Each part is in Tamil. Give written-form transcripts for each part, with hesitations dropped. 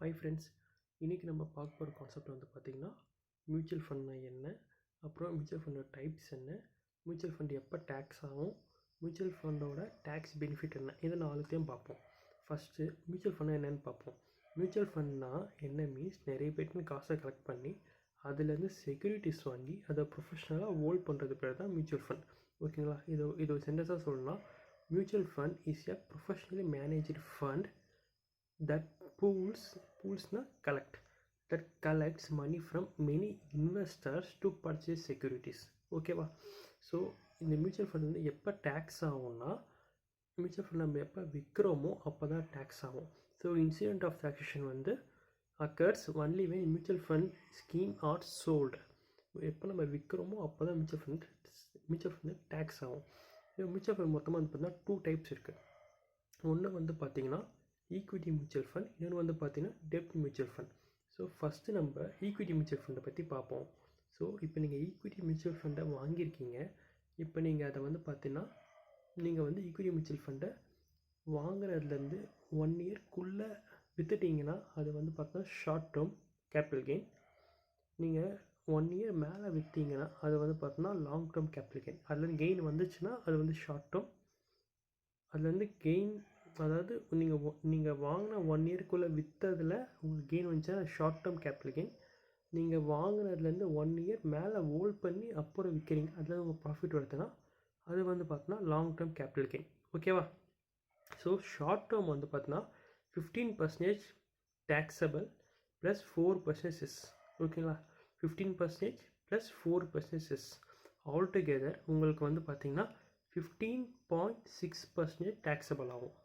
ஹாய் ஃப்ரெண்ட்ஸ், இன்றைக்கி நம்ம பார்க்க போகிற கான்செப்ட் வந்து பார்த்திங்கன்னா மியூச்சுவல் ஃபண்ட்னா என்ன, அப்புறம் மியூச்சுவல் ஃபண்டோட டைப்ஸ் என்ன, மியூச்சுவல் ஃபண்ட் எப்போ டேக்ஸ் ஆகும், மியூச்சுவல் ஃபண்டோட டேக்ஸ் பெனிஃபிட் என்ன, இதை நாலுத்தையும் பார்ப்போம். ஃபஸ்ட்டு மியூச்சுவல் ஃபண்ட் என்னென்னு பார்ப்போம். மியூச்சுவல் ஃபண்ட்னா என்ன மீன்ஸ், நிறைய பேருக்கு காசை கலெக்ட் பண்ணி அதுலேருந்து செக்யூரிட்டிஸ் வாங்கி அதை ப்ரொஃபஷ்னலாக ஹோல்ட் பண்ணுறது பேர் தான் மியூச்சுவல் ஃபண்ட். ஓகேங்களா? இது ஒரு சென்டென்ஸாக சொல்லலாம். Mutual fund is a professionally managed fund that collects money from many investors to purchase securities. ஓகேவா? ஸோ இந்த மியூச்சுவல் ஃபண்ட் வந்து எப்போ டேக்ஸ் ஆகும்னா, மியூச்சுவல் ஃபண்ட் நம்ம எப்போ விற்கிறோமோ அப்போ தான் டேக்ஸ் ஆகும். ஸோ இன்சிடென்ட் ஆஃப் டாக்ஸேஷன் வந்து occurs only when mutual fund scheme are sold. எப்போ நம்ம விற்கிறோமோ அப்போ தான் மியூச்சுவல் ஃபண்ட் டேக்ஸ் ஆகும். மியூச்சுவல் ஃபண்ட் மொத்தமாக வந்து பார்த்தீங்கன்னா 2 டைப்ஸ் இருக்குது. ஒன்று வந்து பார்த்திங்கன்னா ஈக்விட்டி மியூச்சுவல் ஃபண்ட், இன்னொன்று வந்து பார்த்திங்கன்னா டெப்ட் மியூச்சுவல் ஃபண்ட். ஸோ ஃபஸ்ட்டு நம்ம ஈக்விட்டி மியூச்சுவல் ஃபண்டை பற்றி பார்ப்போம். ஸோ இப்போ நீங்கள் ஈக்விட்டி மியூச்சுவல் ஃபண்டை வாங்கியிருக்கீங்க. இப்போ நீங்கள் அதை வந்து பார்த்தீங்கன்னா நீங்கள் வந்து ஈக்விட்டி மியூச்சுவல் ஃபண்டை வாங்குறதுலேருந்து 1 இயர்க்குள்ளே விற்றுட்டிங்கன்னா அது வந்து பார்த்தீங்கன்னா ஷார்ட் டேர்ம் கேபிட்டல் கெயின். நீங்கள் 1 இயர் மேலே விற்றீங்கன்னா அது வந்து பார்த்தீங்கன்னா லாங் டேர்ம் கேபிட்டல் கெயின். அதுலேருந்து கெயின் வந்துச்சுன்னா அது வந்து ஷார்ட் டேர்ம். அதுலேருந்து கெயின், அதாவது நீங்கள் வாங்கின 1 இயர்க்குள்ளே விற்றதில் உங்களுக்கு கெயின் வந்துச்சுன்னா ஷார்ட் டேர்ம் கேபிட்டல் கெயின். நீங்கள் வாங்கினதுலேருந்து 1 இயர் மேலே ஹோல்ட் பண்ணி அப்புறம் விற்கிறீங்க, அதில் உங்கள் ப்ராஃபிட் வருதுன்னா அது வந்து பார்த்தீங்கன்னா லாங் டேர்ம் கேபிட்டல் கெயின். ஓகேவா? ஸோ ஷார்ட் டேர்ம் வந்து பார்த்தீங்கன்னா 15% டேக்ஸபிள் ப்ளஸ் 4% செஸ். ஓகேங்களா? 15% ப்ளஸ் 4% செஸ் ஆல்டுகெதர் உங்களுக்கு வந்து பார்த்தீங்கன்னா 15.6% டேக்ஸபிள் ஆகும்.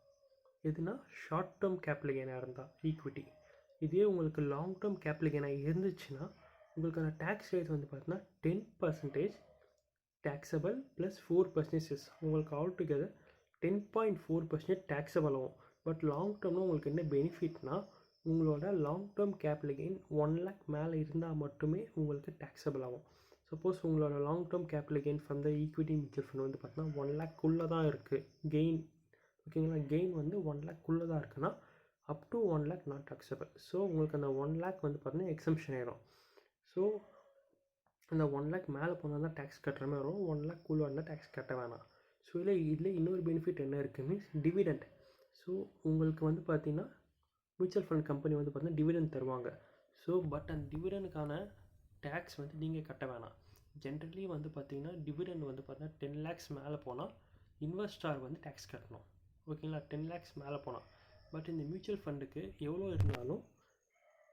எதுனா ஷார்ட் டேர்ம் கேபிட்டல் கெயினாக இருந்தால் ஈக்விட்டி. இதே உங்களுக்கு லாங் டேர்ம் கேபிட்டல் கெயினாக இருந்துச்சுன்னா உங்களுக்கான டேக்ஸ் ரேட் வந்து பார்த்தீங்கன்னா 10% டேக்ஸபிள் ப்ளஸ் 4% செஸ். உங்களுக்கு ஆல்டுகெதர் 10.4% டேக்ஸபிள் ஆகும். பட் லாங் டேர்ம்னா உங்களுக்கு என்ன பெனிஃபிட்னா, உங்களோட long term capital gain 1 lakh மேலே இருந்தால் மட்டுமே உங்களுக்கு டேக்ஸபிள் ஆகும். சப்போஸ் உங்களோட long term capital gain from the equity mutual fund வந்து பார்த்தீங்கன்னா 1 lakh தான் இருக்குது கெயின். ஓகேங்களா? கெயின் வந்து 1 lakh தான் இருக்குன்னா up to 1 lakh not taxable. So உங்களுக்கு அந்த 1 lakh வந்து பார்த்தீங்கன்னா எக்ஸம்ஷன் ஆகிடும். ஸோ அந்த 1 lakh மேலே போனால் தான் டேக்ஸ் கட்டுற மாதிரி வரும். 1 lakh இருந்தால் டேக்ஸ் கட்ட வேணாம். ஸோ இதில் இன்னொரு பெனிஃபிட் என்ன இருக்குது மீன்ஸ் டிவிடெண்ட். ஸோ உங்களுக்கு வந்து பார்த்தீங்கன்னா மியூச்சுவல் ஃபண்ட் கம்பெனி வந்து பார்த்தீங்கன்னா டிவிடெண்ட் தருவாங்க. ஸோ பட் அந்த டிவிடெண்டுக்கான டேக்ஸ் வந்து நீங்கள் கட்ட வேணாம். ஜென்ரலி வந்து பார்த்தீங்கன்னா டிவிடெண்ட் வந்து பார்த்தீங்கன்னா 10 lakhs மேலே போனால் இன்வெஸ்டார் வந்து டேக்ஸ் கட்டணும். ஓகேங்களா? 10 lakhs மேலே போனால். பட் இந்த மியூச்சுவல் ஃபண்டுக்கு எவ்வளோ இருந்தாலும்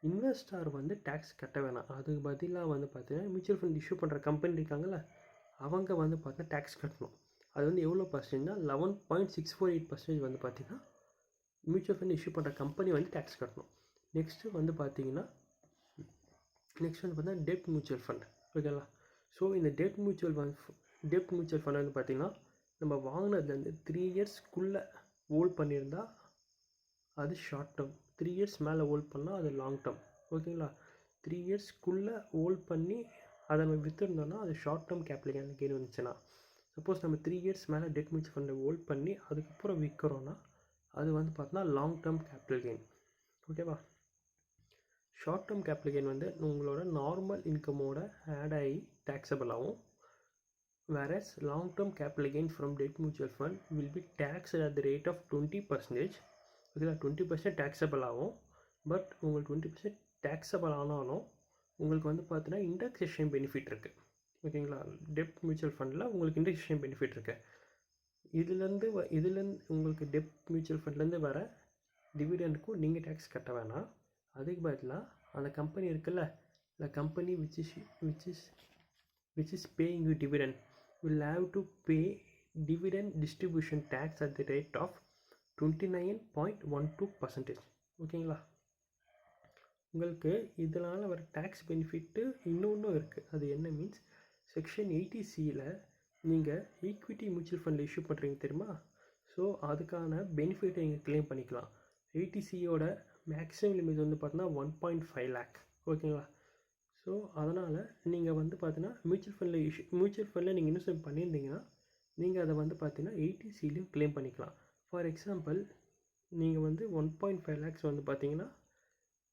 இன்வெஸ்டார் வந்து டேக்ஸ் கட்ட வேணாம். அதுக்கு பதிலாக வந்து பார்த்தீங்கன்னா மியூச்சுவல் ஃபண்ட் இஷ்யூ பண்ணுற கம்பெனி இருக்காங்கள்ல, அவங்க வந்து பார்த்தீங்கன்னா டேக்ஸ் கட்டணும். அது வந்து எவ்வளோ பர்சன்ட்னா 11.648% வந்து பார்த்தீங்கன்னா மியூச்சுவல் ஃபண்ட் இஷ்யூ பண்ணுற கம்பெனி வந்து டேக்ஸ் கட்டணும். நெக்ஸ்ட்டு வந்து பார்த்தீங்கன்னா டெப்ட் மியூச்சுவல் ஃபண்ட். ஓகேங்களா? ஸோ இந்த டெப்ட் மியூச்சுவல் ஃபண்ட் வந்து பார்த்திங்கன்னா நம்ம வாங்கினதுலேருந்து 3 இயர்ஸ்க்குள்ளே ஹோல்ட் பண்ணியிருந்தால் அது ஷார்ட் டேர்ம். 3 இயர்ஸ் மேலே ஹோல்ட் பண்ணால் அது லாங் டேர்ம். ஓகேங்களா? 3 இயர்ஸ்க்குள்ளே ஹோல்ட் பண்ணி அதை நம்ம விற்றுருந்தோம்னா அது ஷார்ட் டேர்ம் கேபிட்டல் கெயின் வந்துச்சுன்னா. சப்போஸ் நம்ம 3 இயர்ஸ் மேலே டெட் மியூச்சுவல் ஃபண்டை ஹோல்ட் பண்ணி அதுக்கப்புறம் விற்கிறோன்னா அது வந்து பார்த்தோன்னா லாங் டேர்ம் கேபிட்டல் கெயின். ஓகேவா? ஷார்ட் டேர்ம் கேபிட்டல் கெயின் வந்து உங்களோட நார்மல் இன்கமோட ஆட் ஆகி டேக்ஸபிள் ஆகும். whereas long term capital gain from debt mutual fund will be taxed at the rate of 20%. ஓகேங்களா? 20% taxable ஆகும். பட் உங்களுக்கு 20% taxable ஆனாலும் உங்களுக்கு வந்து பார்த்தீங்கன்னா இண்டெக்ஸேஷன் பெனிஃபிட் இருக்குது. ஓகேங்களா? டெப்ட் மியூச்சுவல் ஃபண்டில் உங்களுக்கு இண்டெக்ஸேஷன் பெனிஃபிட் இருக்குது. இதுலேருந்து உங்களுக்கு டெப்ட் மியூச்சுவல் ஃபண்ட்லேருந்து வர டிவிடெண்டுக்கும் நீங்கள் டேக்ஸ் கட்ட வேணாம். அதுக்கு பதிலாக அந்த கம்பெனி இருக்குல்ல, the company which is paying you dividend will have to pay dividend distribution tax at the rate of 29.12%. ஓகேங்களா? உங்களுக்கு இதனால் வர டேக்ஸ் பெனிஃபிட்டு இன்னொன்றும் இருக்குது. அது என்ன மீன்ஸ், செக்ஷன் 80Cயில் நீங்கள் ஈக்விட்டி மியூச்சுவல் ஃபண்டில் இஷ்யூ பண்ணுறீங்க தெரியுமா? ஸோ அதுக்கான பெனிஃபிட்டை நீங்கள் கிளைம் பண்ணிக்கலாம். 80Cயோட மேக்ஸிமம் லிமிட் வந்து பார்த்தீங்கன்னா 1.5 lakh. ஓகேங்களா? ஸோ அதனால் நீங்கள் வந்து பார்த்தீங்கன்னா மியூச்சுவல் ஃபண்டில் நீங்கள் இன்வெஸ்ட்மெண்ட் பண்ணியிருந்தீங்கன்னா நீங்கள் அதை வந்து பார்த்தீங்கன்னா 80Cலையும் கிளைம் பண்ணிக்கலாம். ஃபார் எக்ஸாம்பிள் நீங்கள் வந்து 1.5 lakhs வந்து பார்த்தீங்கன்னா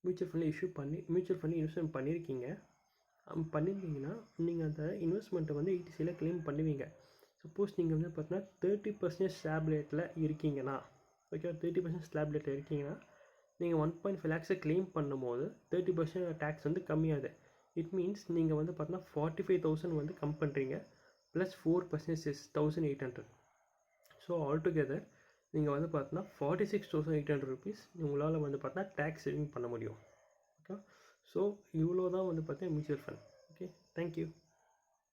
மியூச்சுவல் ஃபண்டில் இஷ்யூ பண்ணி மியூச்சுவல் ஃபண்டில் இன்வெஸ்ட்மெண்ட் பண்ணியிருக்கீங்க. பண்ணியிருந்தீங்கன்னா நீங்கள் அந்த இன்வெஸ்ட்மெண்ட்டை வந்து ETCயில் க்ளைம் பண்ணுவீங்க. சப்போஸ் நீங்கள் வந்து பார்த்தீங்கன்னா 30% ஸ்லாப் ரேட்டில் இருக்கீங்கன்னா, ஓகே, 30% ஸ்லாப் ரேட்டில் இருக்கீங்கன்னா நீங்கள் 1.5 lakhs க்ளைம் பண்ணும்போது 30% டேக்ஸ் வந்து கம்மியாகுது. இட் மீன்ஸ் நீங்கள் வந்து பார்த்தீங்கன்னா 45,000 வந்து கம் பண்ணுறீங்க, ப்ளஸ் 4% இஸ் 1,800. ஸோ ஆல்டுகெதர் நீங்கள் வந்து பார்த்தீங்கன்னா 46,800 ருபீஸ் உங்களால் வந்து பார்த்தீங்கன்னா டேக்ஸ் சேவிங் பண்ண முடியும். ஓகே, ஸோ இவ்வளோ தான் வந்து பார்த்தீங்கன்னா மியூச்சுவல் ஃபண்ட். Okay, thank you.